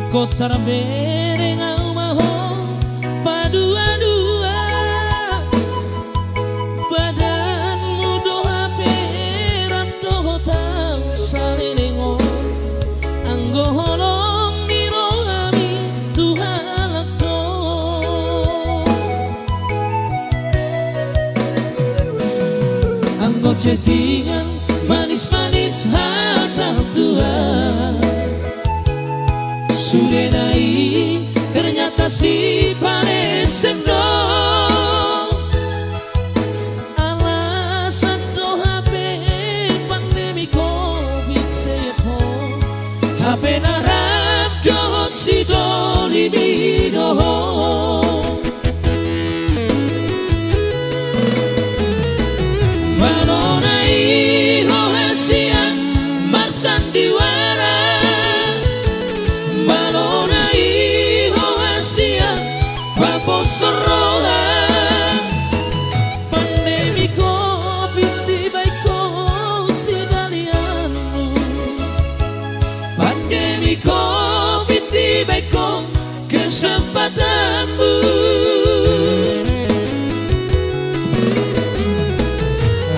Kotar bereng au maho padua-dua badanmu doha peran doho tau salilengo anggo holong niro ami tuhalak do anggo chattingan manis-manis harta tua Surenai ternyata si paresem do alasan do HP pandemi COVID stay at home HP narap do si do libido Manonai ho hasian marsan diwara Malonai ho asia papo soroha pandemi COVID di baiko sidalianmu pandemi COVID di baiko kesempatanmu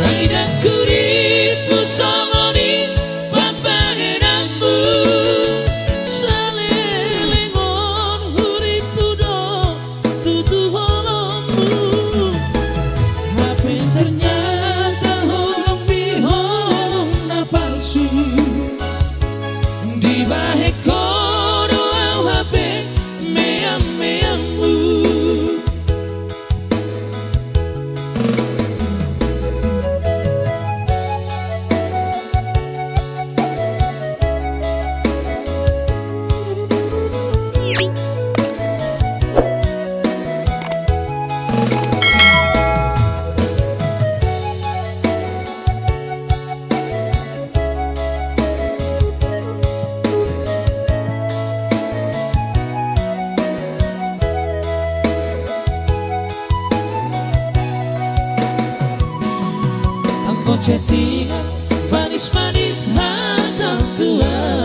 Aida kuripu songoni papangenamu ternyata holong bihong na palsu di bahe kodo au HP meam-meammu Chattingan manis-manis harta tua